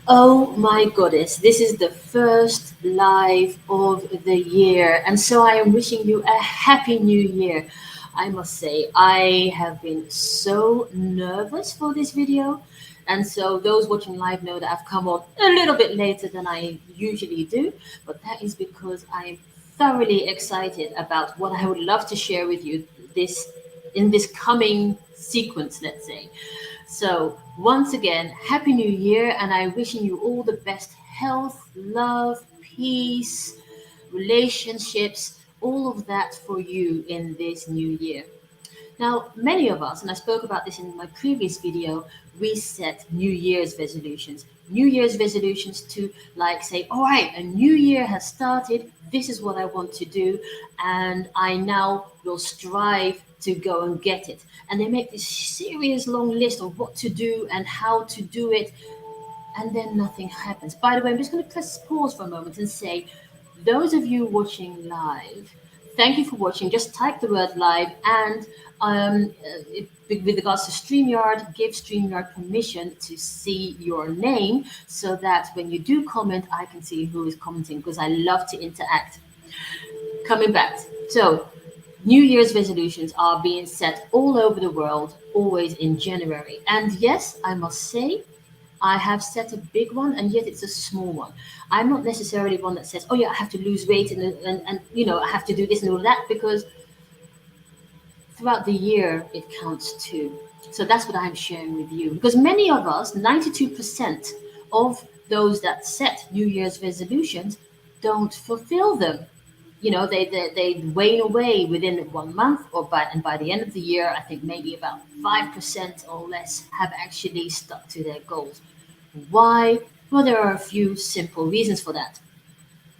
Oh my goodness, this is the first live of the year, and so I am wishing you a happy new year. I must say, I have been so nervous for this video, and so those watching live know that I've come on a little bit later than I usually do, but that is because I'm thoroughly excited about what I would love to share with you this in this coming sequence, let's say. So, once again, Happy New Year, and I'm wishing you all the best health, love, peace, relationships, all of that for you in this new year. Now, many of us, and I spoke about this in my previous video, we set New Year's resolutions. New Year's resolutions to like say, all right, a new year has started. This is what I want to do. And I now will strive to go and get it. And they make this serious long list of what to do and how to do it, and then nothing happens. By the way, I'm just going to press pause for a moment and say, those of you watching live, thank you for watching. Just type the word live, and with regards to StreamYard, give StreamYard permission to see your name so that when you do comment, I can see who is commenting because I love to interact. Coming back. So, New Year's resolutions are being set all over the world, always in January. And yes, I must say, I have set a big one, and yet it's a small one. I'm not necessarily one that says, "Oh yeah, I have to lose weight and I have to do this and all that," because throughout the year it counts too. So that's what I'm sharing with you. Because many of us, 92% of those that set New Year's resolutions, don't fulfill them. They wane away within 1 month, and by the end of the year, I think maybe about 5% or less have actually stuck to their goals. Why? Well, there are a few simple reasons for that.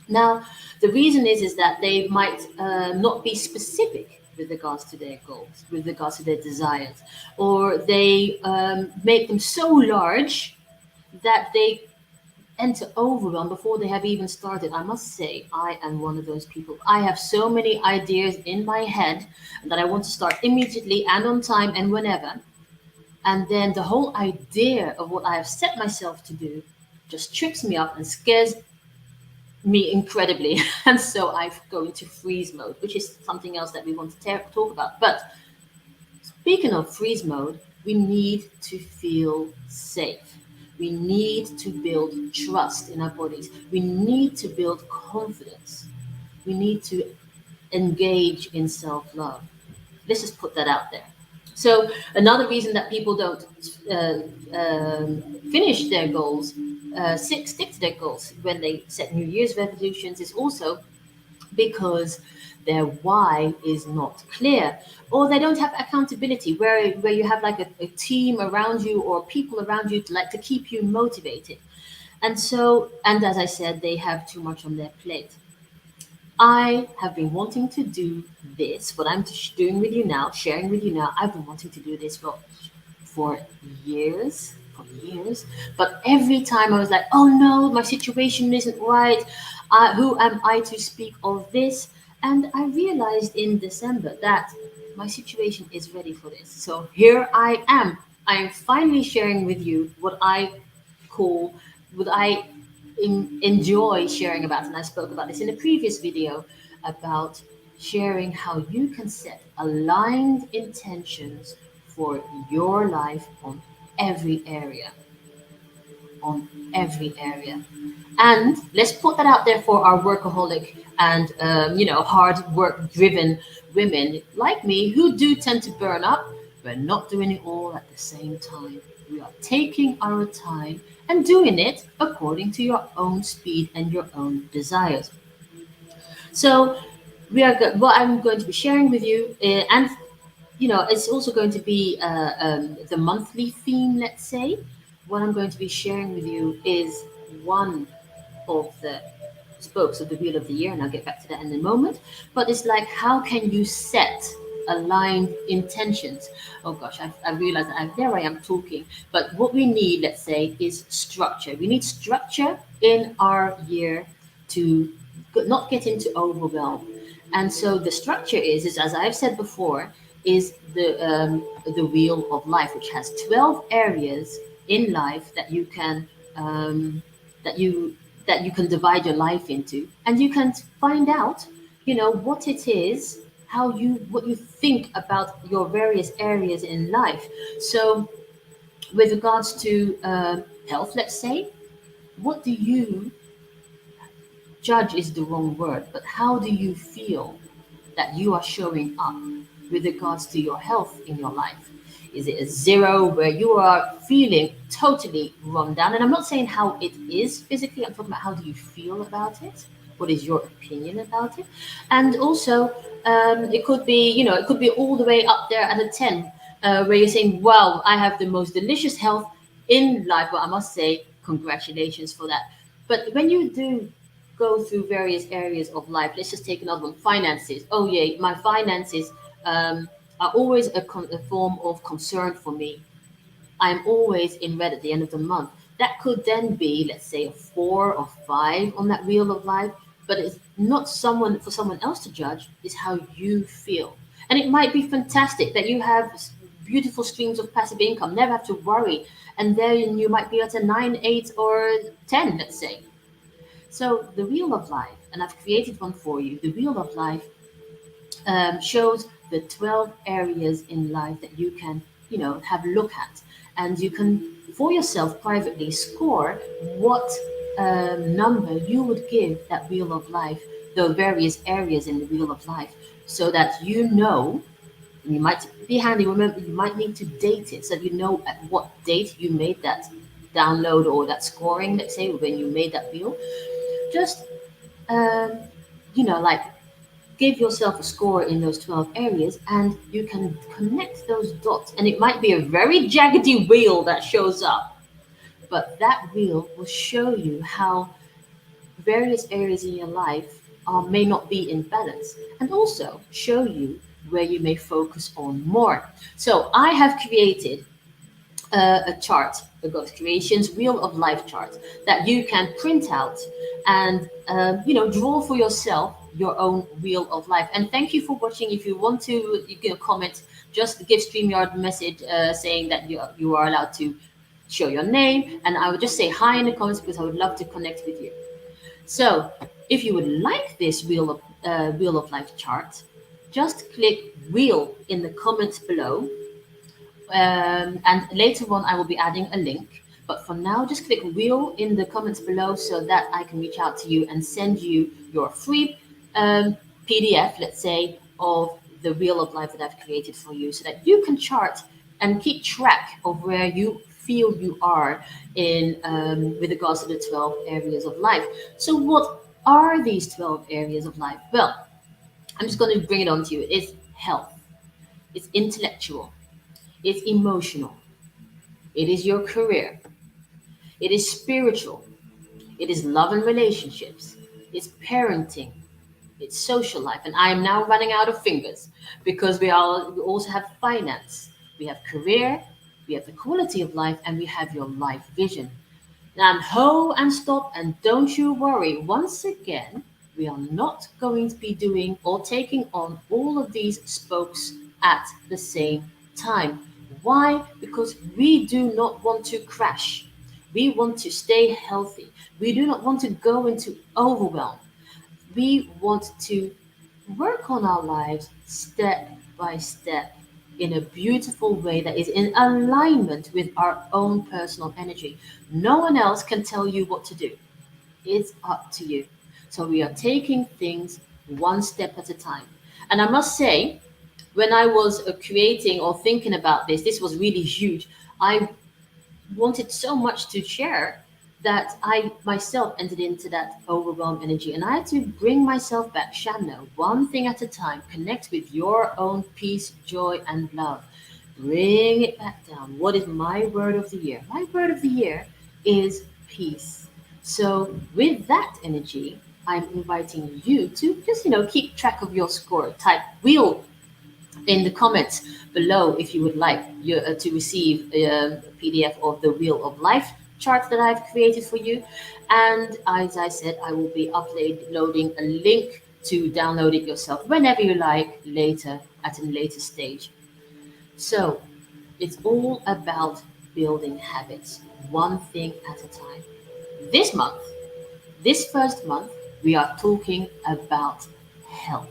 Now, the reason is that they might not be specific with regards to their goals, with regards to their desires, or they make them so large that they enter overwhelm before they have even started. I must say, I am one of those people. I have so many ideas in my head that I want to start immediately and on time and whenever. And then the whole idea of what I have set myself to do just trips me up and scares me incredibly. And so I go into freeze mode, which is something else that we want to talk about. But speaking of freeze mode, we need to feel safe. We need to build trust in our bodies. We need to build confidence. We need to engage in self love. Let's just put that out there. So, another reason that people don't finish their goals, stick to their goals when they set New Year's resolutions, is also because their why is not clear, or they don't have accountability where you have like a team around you or people around you to keep you motivated. And as I said, they have too much on their plate. I have been wanting to do this, what I'm doing with you now, sharing with you now. I've been wanting to do this for years. But every time I was like, oh no, my situation isn't right. Who am I to speak of this? And I realized in December that my situation is ready for this. So here I am. I am finally sharing with you call, what I enjoy sharing about. And I spoke about this in a previous video about sharing how you can set aligned intentions for your life every area on every area. And let's put that out there for our workaholic and hard work driven women like me who do tend to burn up. We're not doing it all at the same time. We are taking our time and doing it according to your own speed and your own desires. So what I'm going to be sharing with you, and it's also going to be the monthly theme, let's say. What I'm going to be sharing with you is one of the spokes of the wheel of the year, and I'll get back to that in a moment. But it's like, how can you set aligned intentions? Oh gosh, I realized that there I am talking. But what we need, let's say, is structure. We need structure in our year to not get into overwhelm. And so the structure is as I've said before, is the wheel of life, which has 12 areas in life that you can um, that you that you can divide your life into, and you can find out, what it is, how you what you think about your various areas in life. So, with regards to health, let's say, what do you judge is the wrong word, but how do you feel that you are showing up with regards to your health in your life? Is it a zero where you are feeling totally run down? And I'm not saying how it is physically, I'm talking about how do you feel about it? What is your opinion about it? And also, it could be, it could be all the way up there at a 10, where you're saying, wow, I have the most delicious health in life. Well, I must say, congratulations for that. But when you do go through various areas of life. Let's just take another one: finances. Oh, yeah, my finances are always a form of concern for me. I'm always in red at the end of the month. That could then be, let's say, a 4 or 5 on that wheel of life, but it's not someone for someone else to judge. It's how you feel. And it might be fantastic that you have beautiful streams of passive income, never have to worry, and then you might be at a 9, 8, or 10, let's say. So the wheel of life, and I've created one for you. The wheel of life shows the 12 areas in life that you can, have a look at, and you can, for yourself privately, score what number you would give that wheel of life, the various areas in the wheel of life, so that you know. And you might be handy. Remember, you might need to date it so you know at what date you made that download or that scoring. Let's say when you made that wheel, just um, like give yourself a score in those 12 areas, and you can connect those dots. And it might be a very jaggedy wheel that shows up, but that wheel will show you how various areas in your life may not be in balance, and also show you where you may focus on more. So I have created a chart, a Ghost Creations Wheel of Life chart that you can print out and draw for yourself your own Wheel of Life. And thank you for watching. If you want to, you can comment. Just give StreamYard a message saying that you are allowed to show your name, and I would just say hi in the comments because I would love to connect with you. So, if you would like this Wheel of Life chart, just click Wheel in the comments below, and later on, I will be adding a link. But for now, just click wheel in the comments below so that I can reach out to you and send you your free PDF, let's say, of the wheel of life that I've created for you, so that you can chart and keep track of where you feel you are in with regards to the 12 areas of life. So, what are these 12 areas of life? Well, I'm just going to bring it on to you. It's health, it's intellectual, it's emotional, it is your career, it is spiritual, it is love and relationships, it's parenting, it's social life. And I am now running out of fingers because we also have finance, we have career, we have the quality of life, and we have your life vision. And ho and stop, and don't you worry. Once again, we are not going to be doing or taking on all of these spokes at the same time. Why? Because we do not want to crash. We want to stay healthy. We do not want to go into overwhelm. We want to work on our lives step by step in a beautiful way that is in alignment with our own personal energy. No one else can tell you what to do. It's up to you. So we are taking things one step at a time. And I must say, when I was creating or thinking about this was really huge. I wanted so much to share that I myself entered into that overwhelmed energy, and I had to bring myself back. Shamna, one thing at a time, connect with your own peace, joy, and love. Bring it back down. What is my word of the year? My word of the year is peace. So, with that energy, I'm inviting you to just, keep track of your score. Type wheel in the comments below if you would like to receive a PDF of the Wheel of Life chart that I've created for you. And as I said, I will be uploading a link to download it yourself whenever you like later at a later stage. So it's all about building habits. one thing at a time. This month, this first month, we are talking about health.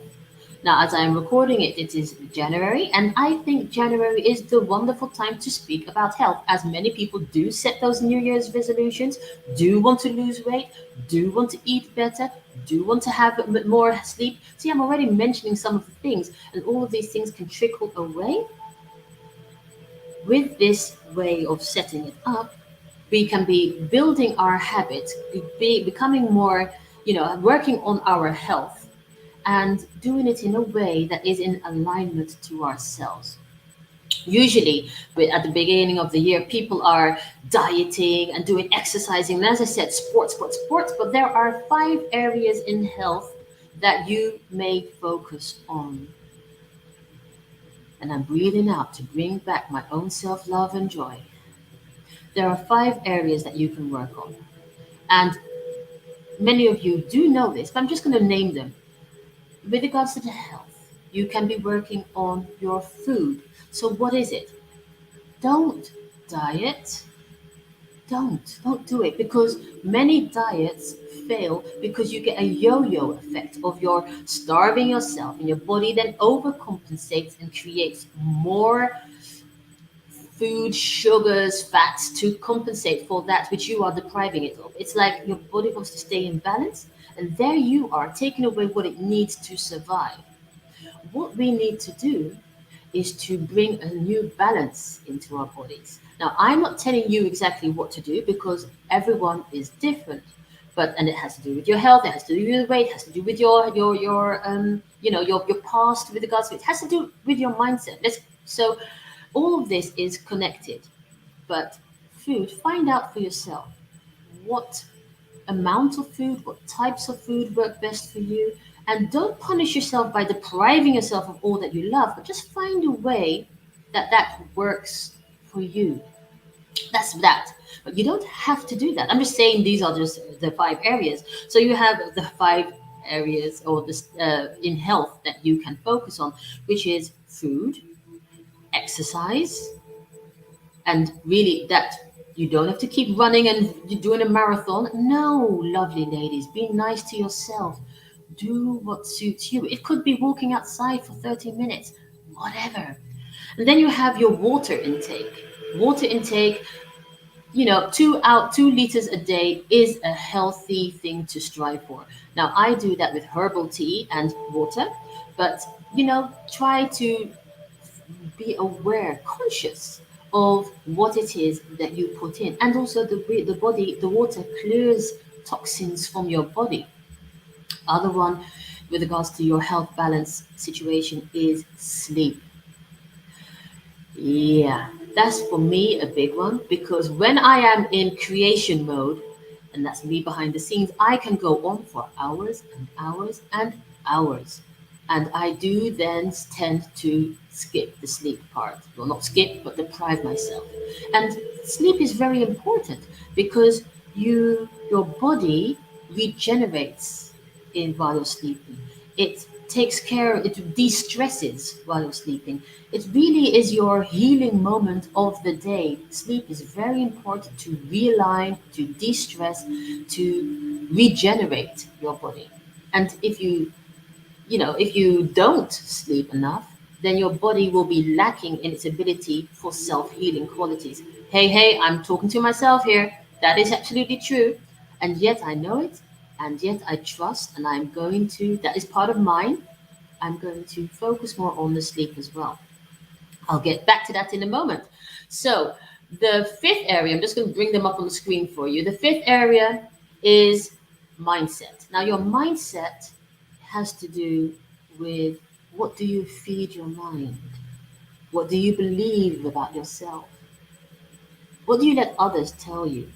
Now, as I'm recording it, it is January, and I think January is the wonderful time to speak about health, as many people do set those New Year's resolutions, do want to lose weight, do want to eat better, do want to have more sleep. See, I'm already mentioning some of the things, and all of these things can trickle away. With this way of setting it up, we can be building our habits, becoming more, working on our health and doing it in a way that is in alignment to ourselves. Usually, at the beginning of the year, people are dieting and doing exercising. And as I said, sports, sports, sports. But there are 5 areas in health that you may focus on. And I'm breathing out to bring back my own self love and joy. There are 5 areas that you can work on. And many of you do know this, but I'm just going to name them. With regards to the health, you can be working on your food. So, what is it? Don't diet. Don't do it, because many diets fail because you get a yo-yo effect of your starving yourself, and your body then overcompensates and creates more food, sugars, fats to compensate for that which you are depriving it of. It's like your body wants to stay in balance, and there you are taking away what it needs to survive. What we need to do is to bring a new balance into our bodies. Now, I'm not telling you exactly what to do because everyone is different. But and it has to do with your health, it has to do with your weight, it has to do with your past with regards to it. It has to do with your mindset. So all of this is connected. But food, find out for yourself what amount of food, what types of food work best for you. And don't punish yourself by depriving yourself of all that you love, but just find a way that works for you. That's that. But you don't have to do that. I'm just saying these are just the 5 areas. So you have the 5 areas or this in health that you can focus on, which is food, exercise, and really that you don't have to keep running and you're doing a marathon. No, lovely ladies, be nice to yourself. Do what suits you. It could be walking outside for 30 minutes, whatever. And then you have your water intake. Water intake, 2 liters a day is a healthy thing to strive for. Now I do that with herbal tea and water, but try to be aware, conscious of what it is that you put in, and also the water clears toxins from your body. Other one, with regards to your health balance situation, is sleep. Yeah, that's for me a big one, because when I am in creation mode, and that's me behind the scenes, I can go on for hours and hours and hours. And I do then tend to skip the sleep part. Well, not skip, but deprive myself. And sleep is very important because your body regenerates while you're sleeping. It takes care, it de-stresses while you're sleeping. It really is your healing moment of the day. Sleep is very important to realign, to de-stress, to regenerate your body. And if you don't sleep enough, then your body will be lacking in its ability for self-healing qualities. Hey, hey, I'm talking to myself here. That is absolutely true. And yet I know it, and yet I trust, and that is part of mine. I'm going to focus more on the sleep as well. I'll get back to that in a moment. So, the 5th area, I'm just going to bring them up on the screen for you. The 5th area is mindset. Now, your mindset has to do with, what do you feed your mind? What do you believe about yourself? What do you let others tell you?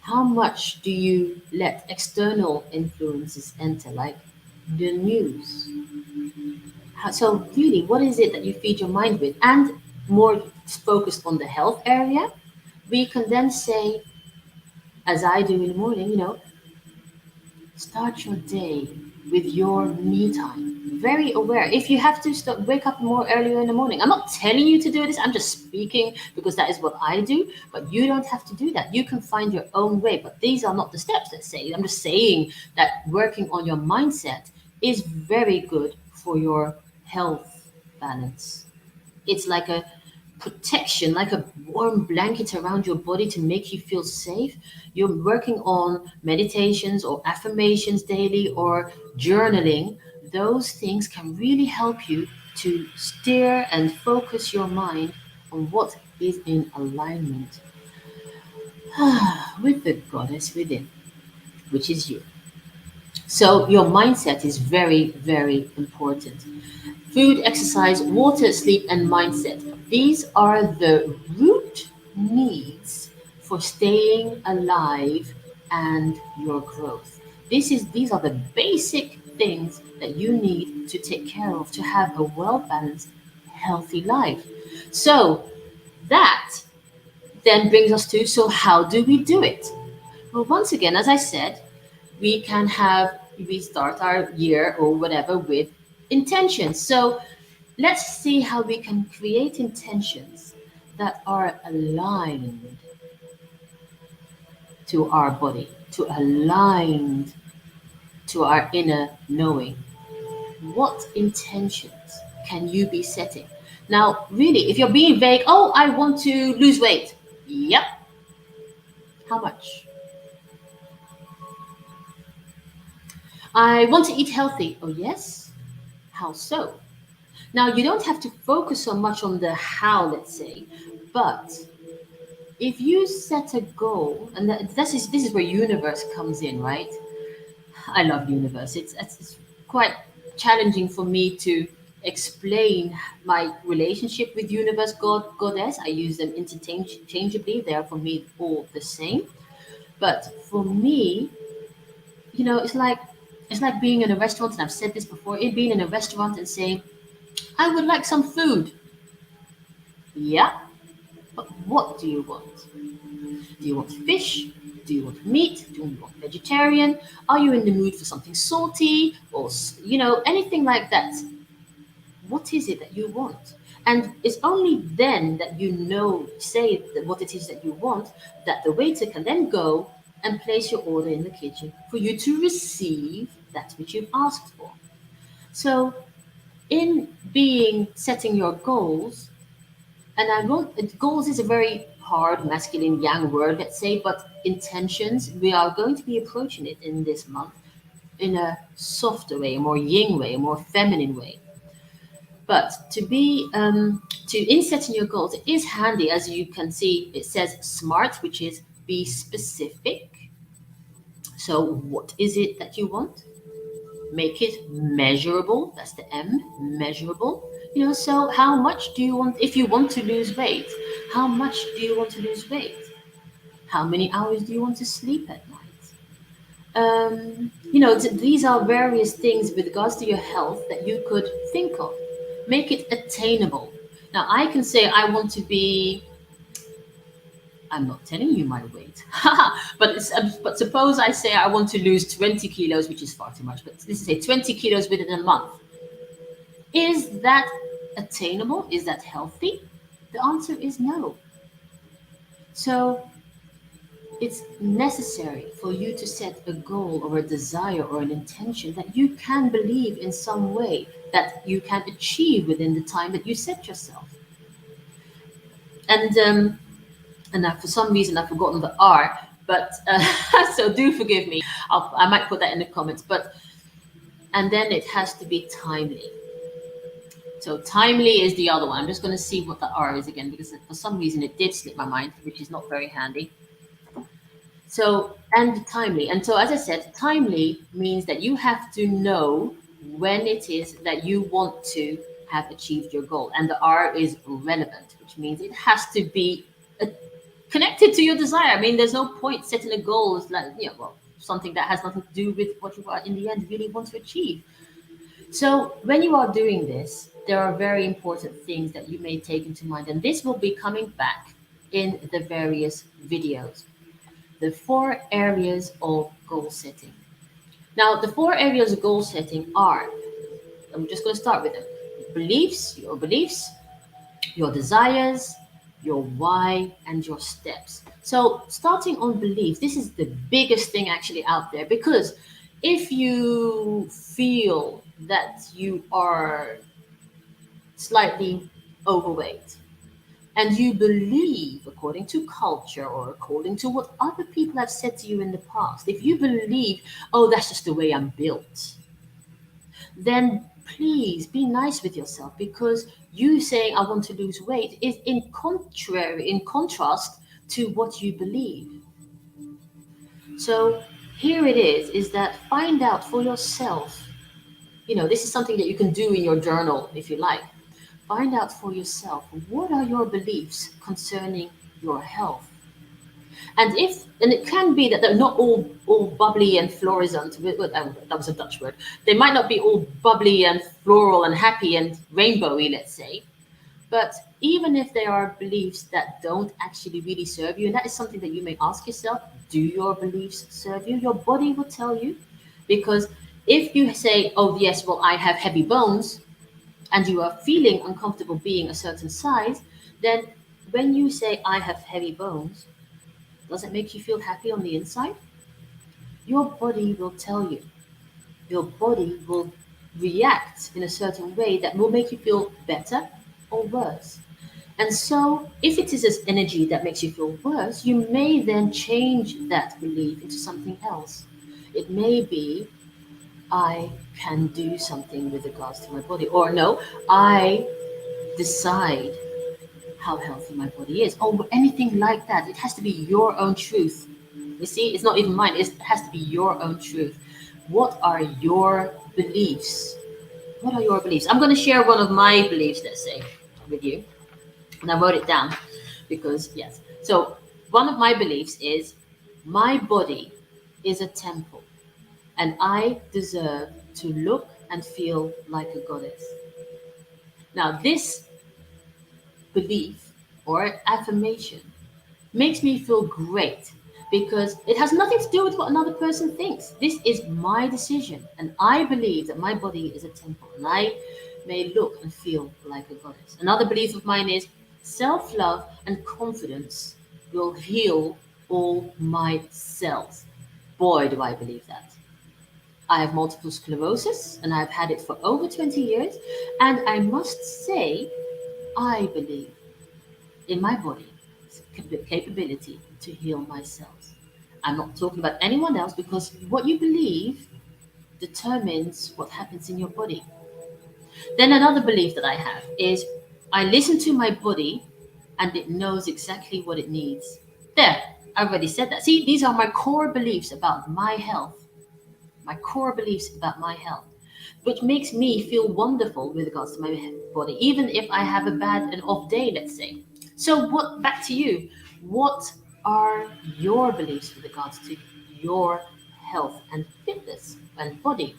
How much do you let external influences enter, like the news? So really, what is it that you feed your mind with? And more focused on the health area, we can then say, as I do in the morning, start your day. with your me time. Very aware. If you have to start, wake up more earlier in the morning, I'm not telling you to do this. I'm just speaking because that is what I do. But you don't have to do that. You can find your own way. But these are not the steps. Let's say I'm just saying that working on your mindset is very good for your health balance. It's like a protection, like a warm blanket around your body to make you feel safe. You're working on meditations or affirmations daily or journaling. Those things can really help you to steer and focus your mind on what is in alignment with the goddess within, which is you. So, your mindset is very, very important. Food, exercise, water, sleep, and mindset. These are the root needs for staying alive and your growth. These are the basic things that you need to take care of to have a well balanced, healthy life. So that then brings us to, so how do we do it? Well, once again, as I said, we start our year or whatever with intentions. So let's see how we can create intentions that are aligned to our body, to aligned to our inner knowing. What intentions can you be setting? Now, really, if you're being vague, oh, I want to lose weight. Yep. How much? I want to eat healthy. Oh, yes. How so? Now, you don't have to focus so much on the how, let's say, but if you set a goal, and this is where universe comes in, right? I love universe. It's quite challenging for me to explain my relationship with universe, God, goddess. I use them interchangeably. They are for me all the same. But for me, it's like being in a restaurant, and I've said this before. It being in a restaurant and saying, "I would like some food." Yeah, but what do you want? Do you want fish? Do you want meat? Do you want vegetarian? Are you in the mood for something salty or anything like that? What is it that you want? And it's only then that say that what it is that you want, that the waiter can then go and place your order in the kitchen for you to receive that which you've asked for. So, in being setting your goals, and I won't, goals is a very hard masculine yang word, let's say, but intentions, we are going to be approaching it in this month in a softer way, a more yin way, a more feminine way. But in setting your goals, it is handy, as you can see, it says SMART, which is be specific. So, what is it that you want? Make it measurable. That's the M, measurable. So how much do you want, if you want to lose weight, how much do you want to lose weight? How many hours do you want to sleep at night? These are various things with regards to your health that you could think of. Make it attainable. Now, I can say I want to be, I'm not telling you my weight, but suppose I say I want to lose 20 kilos, which is far too much, but this is say 20 kilos within a month. Is that attainable? Is that healthy? The answer is no. So it's necessary for you to set a goal or a desire or an intention that you can believe in some way that you can achieve within the time that you set yourself. And for some reason I've forgotten the R, but so do forgive me. I might put that in the comments. And then it has to be timely. So timely is the other one. I'm just going to see what the R is again, because for some reason it did slip my mind, which is not very handy. So, and timely. And so, as I said, timely means that you have to know when it is that you want to have achieved your goal. And the R is relevant, which means it has to be connected to your desire. I mean, there's no point setting a goal as something that has nothing to do with what you are in the end really want to achieve. So when you are doing this, there are very important things that you may take into mind, and this will be coming back in the various videos. The 4 areas of goal setting. Now, the four areas of goal setting are, I'm just going to start with them: beliefs, your desires, your why, and your steps. So, starting on belief, this is the biggest thing actually out there, because if you feel that you are slightly overweight and you believe, according to culture or according to what other people have said to you in the past, if you believe, oh, that's just the way I'm built, then please be nice with yourself, because you saying I want to lose weight is in contrast to what you believe. So here it is that find out for yourself. This is something that you can do in your journal if you like. Find out for yourself, what are your beliefs concerning your health? And it can be that they're not all bubbly and florisant. That was a Dutch word. They might not be all bubbly and floral and happy and rainbowy, let's say. But even if they are beliefs that don't actually really serve you, and that is something that you may ask yourself: do your beliefs serve you? Your body will tell you, because if you say, "Oh yes, well I have heavy bones," and you are feeling uncomfortable being a certain size, then when you say, "I have heavy bones," does it make you feel happy on the inside? Your body will tell you. Your body will react in a certain way that will make you feel better or worse. And so, if it is this energy that makes you feel worse, you may then change that belief into something else. It may be, I can do something with regards to my body, or no, I decide how healthy my body is, or anything like that. It has to be your own truth. You see, it's not even mine, it has to be your own truth. What are your beliefs? What are your beliefs? I'm going to share one of my beliefs, let's say, with you. And I wrote it down because, yes. So, one of my beliefs is, my body is a temple and I deserve to look and feel like a goddess. Now, this belief or affirmation makes me feel great, because it has nothing to do with what another person thinks. This is my decision, and I believe that my body is a temple and I may look and feel like a goddess. Another belief of mine is, self love and confidence will heal all my cells. Boy, do I believe that. I have multiple sclerosis and I've had it for over 20 years, and I must say, I believe in my body's capability to heal my cells. I'm not talking about anyone else, because what you believe determines what happens in your body. Then another belief that I have is, I listen to my body and it knows exactly what it needs. There, I already said that. See, these are my core beliefs about my health. My core beliefs about my health, which makes me feel wonderful with regards to my body, even if I have a bad and off day, let's say. So, what? Back to you. What are your beliefs with regards to your health and fitness and body?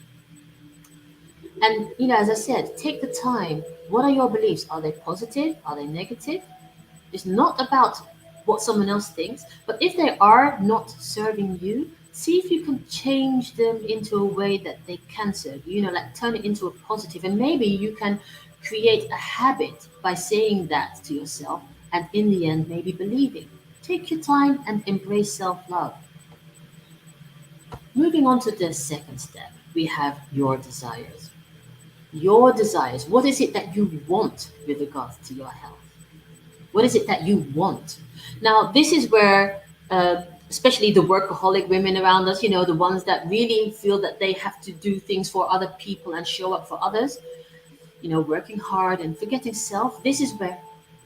And as I said, take the time. What are your beliefs? Are they positive? Are they negative? It's not about what someone else thinks, but if they are not serving you, see if you can change them into a way that they can serve you, like turn it into a positive. And maybe you can create a habit by saying that to yourself, and in the end, maybe believing. Take your time and embrace self love. Moving on to the second step, we have your desires. Your desires. What is it that you want with regards to your health? What is it that you want? Now, this is where, especially the workaholic women around us, the ones that really feel that they have to do things for other people and show up for others, working hard and forgetting self. This is where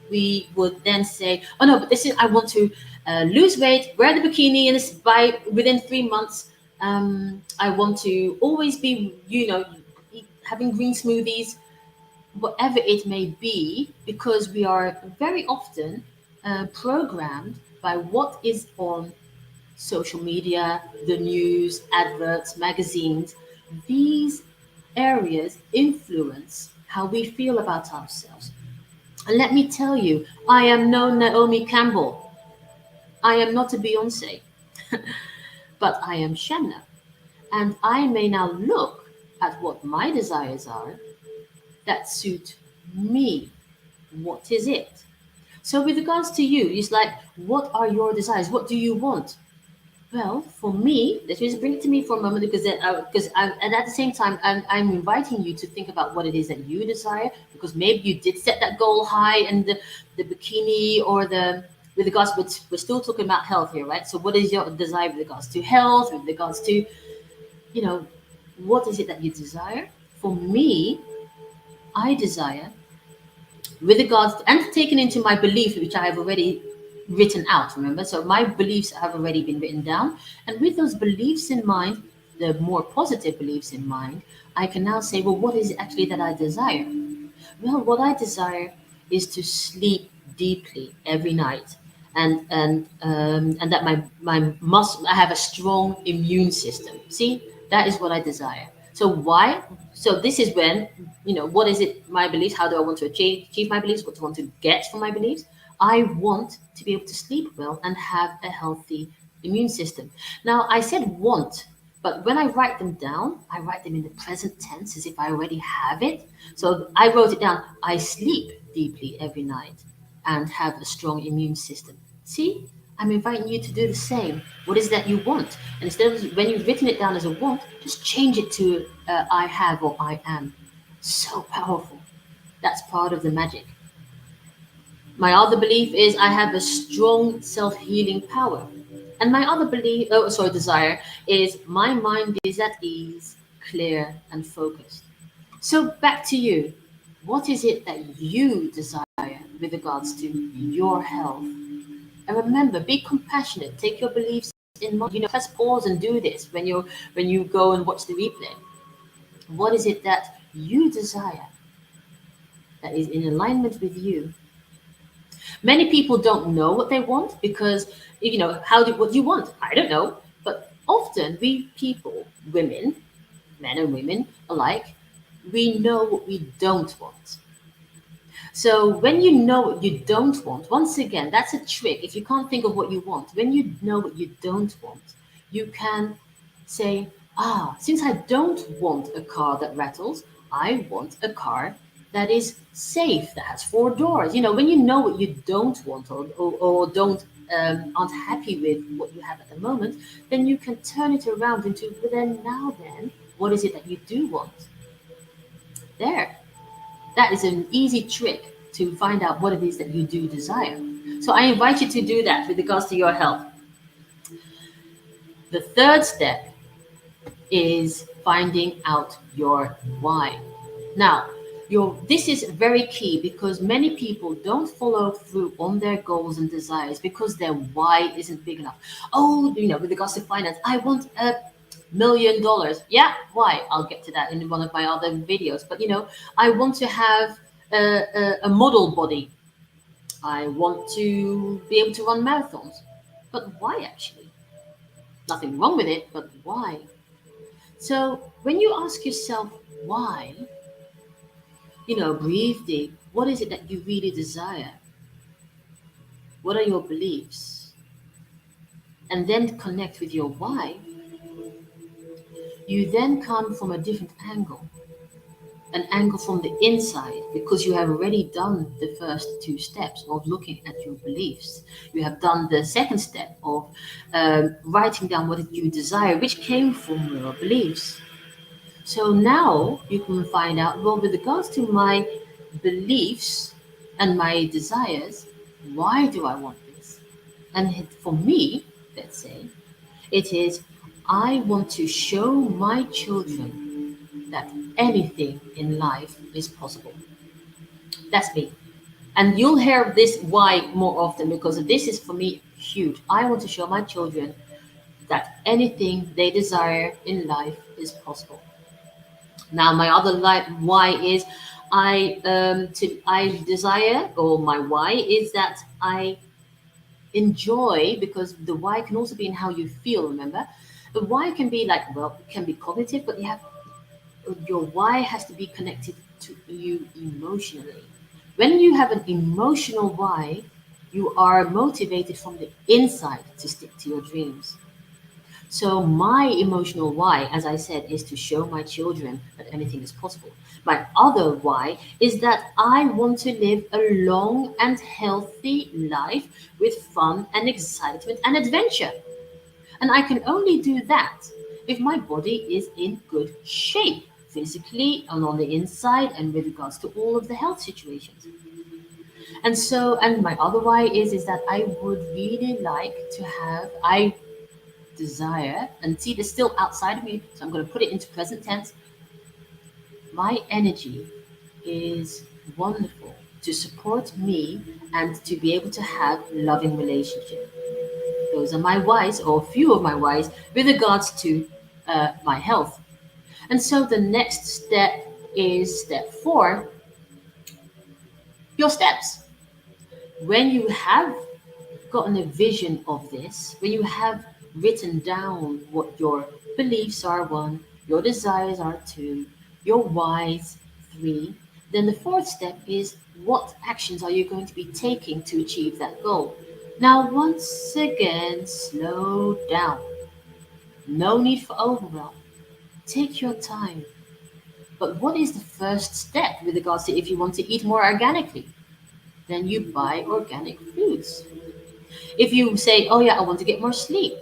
we would then say, oh no, but this is, I want to lose weight, wear the bikini, and it's by within 3 months. I want to always be, having green smoothies, whatever it may be, because we are very often programmed by what is on social media, the news, adverts, magazines. These areas influence how we feel about ourselves. And let me tell you, I am no Naomi Campbell. I am not a Beyonce, but I am Shamna. And I may now look at what my desires are that suit me. What is it? So, with regards to you, it's like, what are your desires? What do you want? Well, for me, let's just bring it to me for a moment because and at the same time, I'm inviting you to think about what it is that you desire because maybe you did set that goal high and the bikini or the with regards, but we're still talking about health here, right? So, what is your desire with regards to health, with regards to, you know, what is it that you desire? For me, I desire with regards and taken into my beliefs, which I have already written out, remember? So my beliefs have already been written down. And with those beliefs in mind, the more positive beliefs in mind, I can now say, well, what is it actually that I desire? Well, what I desire is to sleep deeply every night, and that I have a strong immune system. See, that is what I desire. So why? So this is when, what is it? My beliefs. How do I want to achieve my beliefs? What do I want to get from my beliefs? I want to be able to sleep well and have a healthy immune system. Now I said want, but when I write them down, I write them in the present tense as if I already have it. So I wrote it down. I sleep deeply every night and have a strong immune system. See, I'm inviting you to do the same. What is that you want? And instead of when you've written it down as a want, just change it to I have or I am. So powerful. That's part of the magic. My other belief is I have a strong self healing power. And my other desire is my mind is at ease, clear, and focused. So back to you. What is it that you desire with regards to your health? And remember, be compassionate. Take your beliefs in mind. Press pause and do this when you go and watch the replay. What is it that you desire that is in alignment with you? Many people don't know what they want because, what do you want? I don't know. But often we people, women, men and women alike, we know what we don't want. So when you know what you don't want, once again, that's a trick. If you can't think of what you want, when you know what you don't want, you can say, since I don't want a car that rattles, I want a car that is safe, that has four doors. When you know what you don't want or don't aren't happy with what you have at the moment, then you can turn it around into, but then, what is it that you do want? There. That is an easy trick to find out what it is that you do desire. So I invite you to do that with regards to your health. The third step is finding out your why. Now, this is very key because many people don't follow through on their goals and desires because their why isn't big enough. Oh, with regards to finance, I want $1 million. Yeah, why? I'll get to that in one of my other videos. But I want to have a model body. I want to be able to run marathons. But why actually? Nothing wrong with it, but why? So when you ask yourself why, breathe deep. What is it that you really desire? What are your beliefs? And then connect with your why. You then come from a different angle, an angle from the inside, because you have already done the first two steps of looking at your beliefs. You have done the second step of writing down what you desire, which came from your beliefs. So now you can find out, well, with regards to my beliefs and my desires, why do I want this? And for me, let's say, it is I want to show my children that anything in life is possible. That's me. And you'll hear this why more often because this is for me huge. I want to show my children that anything they desire in life is possible. Now, my other why is I desire, or my why is that I enjoy, because the why can also be in how you feel. Remember, the why can be like, well, it can be cognitive, but your why has to be connected to you emotionally. When you have an emotional why, you are motivated from the inside to stick to your dreams. So my emotional why, as I said, is to show my children that anything is possible. My other why is that I want to live a long and healthy life with fun and excitement and adventure. And I can only do that if my body is in good shape, physically and on the inside, and with regards to all of the health situations. And so, and my other why is that I would really like to have, I desire, and see this still outside of me, so I'm going to put it into present tense. My energy is wonderful to support me and to be able to have loving relationship. Those are my whys, or a few of my whys, with regards to my health. And so the next step is step 4, your steps. When you have gotten a vision of this, when you have written down what your beliefs are, 1, your desires are 2, your whys 3, then the fourth step is what actions are you going to be taking to achieve that goal. Now, once again, slow down. No need for overwhelm. Take your time. But what is the first step with regards to if you want to eat more organically? Then you buy organic foods. If you say, oh yeah, I want to get more sleep,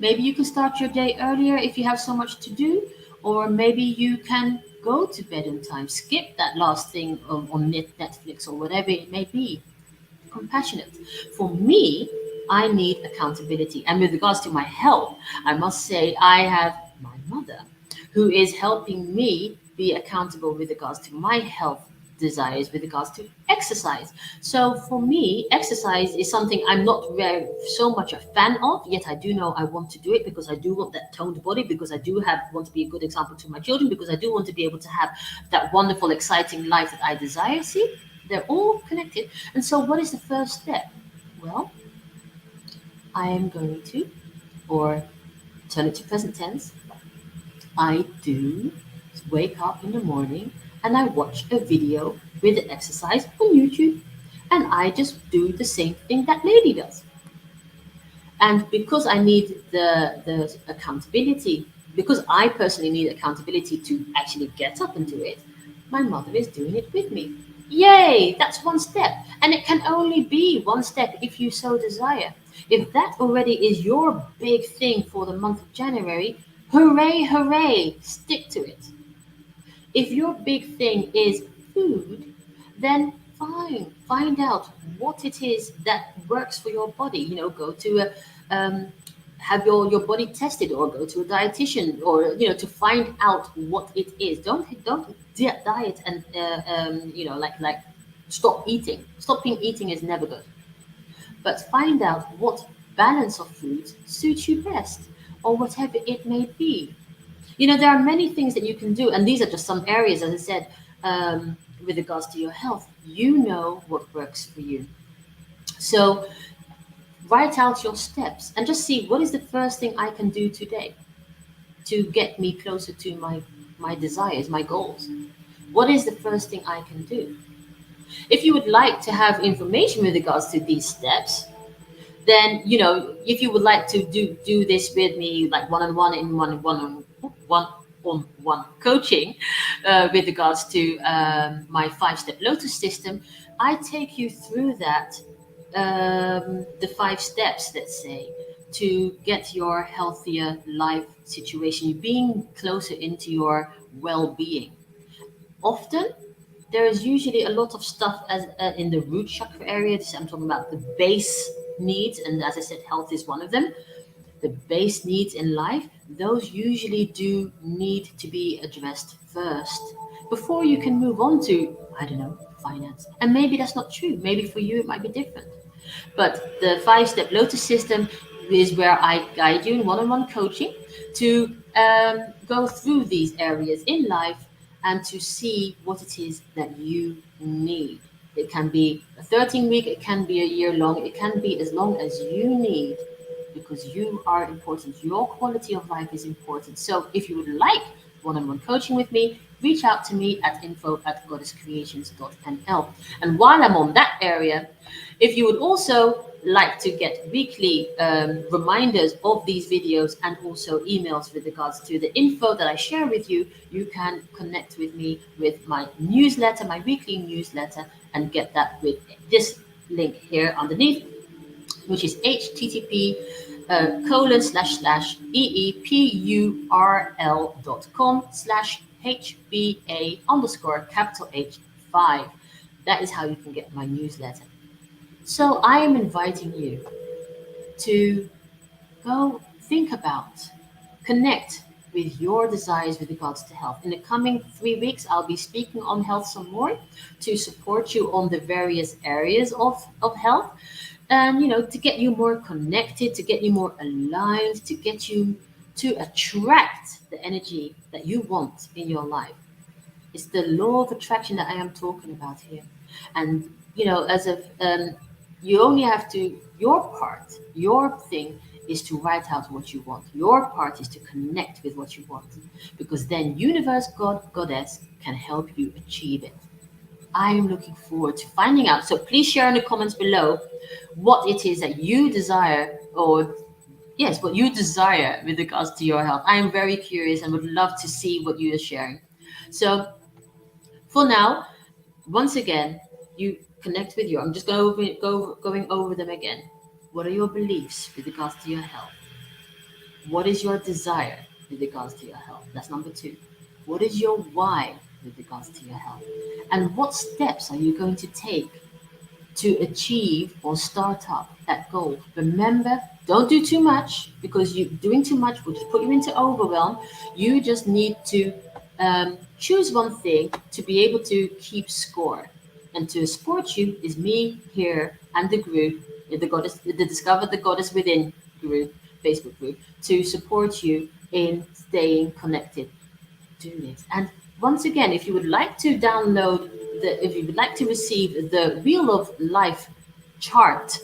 maybe you can start your day earlier if you have so much to do, or maybe you can go to bed on time, skip that last thing on Netflix or whatever it may be. Compassionate. For me, I need accountability. And with regards to my health, I must say I have my mother who is helping me be accountable with regards to my health desires with regards to exercise. So for me, exercise is something I'm not very so much a fan of, yet I do know I want to do it because I do want that toned body, because I do have want to be a good example to my children, because I do want to be able to have that wonderful, exciting life that I desire. See, they're all connected. And so, what is the first step? Well, I am going to, or turn it to present tense, I do wake up in the morning and I watch a video with the exercise on YouTube. And I just do the same thing that lady does. And because I need the accountability, because I personally need accountability to actually get up and do it, my mother is doing it with me. Yay, that's one step. And it can only be one step if you so desire. If that already is your big thing for the month of January, hooray, hooray, stick to it. If your big thing is food, then fine, find out what it is that works for your body. Go to a have your body tested, or go to a dietitian, or to find out what it is. Don't diet and like stop eating. Stopping eating is never good, but find out what balance of foods suits you best, or whatever it may be. There are many things that you can do, and these are just some areas, as I said, with regards to your health. You know what works for you. So write out your steps and just see what is the first thing I can do today to get me closer to my desires, my goals. What is the first thing I can do? If you would like to have information with regards to these steps, then if you would like to do this with me, like one-on-one, in one-on-one coaching, with regards to my 5-step lotus system, I take you through that, the 5 steps, let's say, to get your healthier life situation, being closer into your well-being. Often there is usually a lot of stuff as in the root chakra area. I'm talking about the base needs, and as I said, health is one of them. The base needs in life, those usually do need to be addressed first before you can move on to, I don't know, finance. And maybe that's not true. Maybe for you it might be different. But the 5-step lotus system is where I guide you in one-on-one coaching to go through these areas in life and to see what it is that you need. It can be a 13-week, it can be a year long, it can be as long as you need, because you are important. Your quality of life is important. So if you would like one-on-one coaching with me, reach out to me at info@goddesscreations.nl. And while I'm on that area, if you would also like to get weekly reminders of these videos and also emails with regards to the info that I share with you, you can connect with me with my newsletter, my weekly newsletter, and get that with this link here underneath, which is http eepurl.com/hba underscore capital H5. That is how you can get my newsletter. So I am inviting you to go think about, connect with your desires with regards to health. In the coming 3 weeks, I'll be speaking on health some more to support you on the various areas of health. And, to get you more connected, to get you more aligned, to get you to attract the energy that you want in your life. It's the law of attraction that I am talking about here. And, as of you only have to, your part, your thing is to write out what you want. Your part is to connect with what you want. Because then universe, God, goddess can help you achieve it. I am looking forward to finding out. So please share in the comments below what it is that you desire, or yes, what you desire with regards to your health. I am very curious and would love to see what you are sharing. So for now, once again, you connect with I'm just going over them again. What are your beliefs with regards to your health? What is your desire with regards to your health? That's number two. What is your why with regards to your health? And what steps are you going to take to achieve or start up that goal? Remember, don't do too much, because you doing too much will just put you into overwhelm. You just need to choose one thing to be able to keep score. And to support you is me here and the group, the Discover the Goddess Within group, Facebook group, to support you in staying connected. Do this. And once again, if you would like to download if you would like to receive the Wheel of Life chart,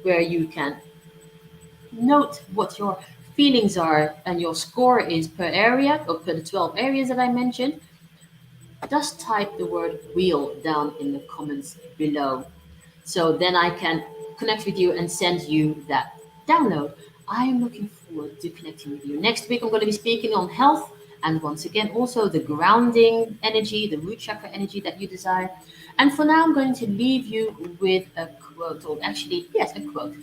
where you can note what your feelings are and your score is per area, or per the 12 areas that I mentioned, just type the word wheel down in the comments below. So then I can connect with you and send you that download. I am looking forward to connecting with you. Next week, I'm going to be speaking on health, and once again, also the grounding energy, the root chakra energy that you desire. And for now, I'm going to leave you with a quote, or actually, yes, a quote,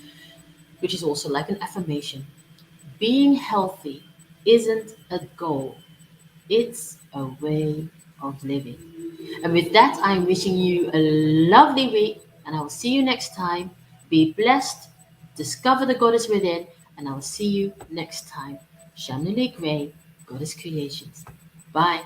which is also like an affirmation. Being healthy isn't a goal, it's a way of living. And with that, I'm wishing you a lovely week, and I will see you next time. Be blessed, discover the goddess within, and I will see you next time. Shamna Lea, Goddess Creations. Bye.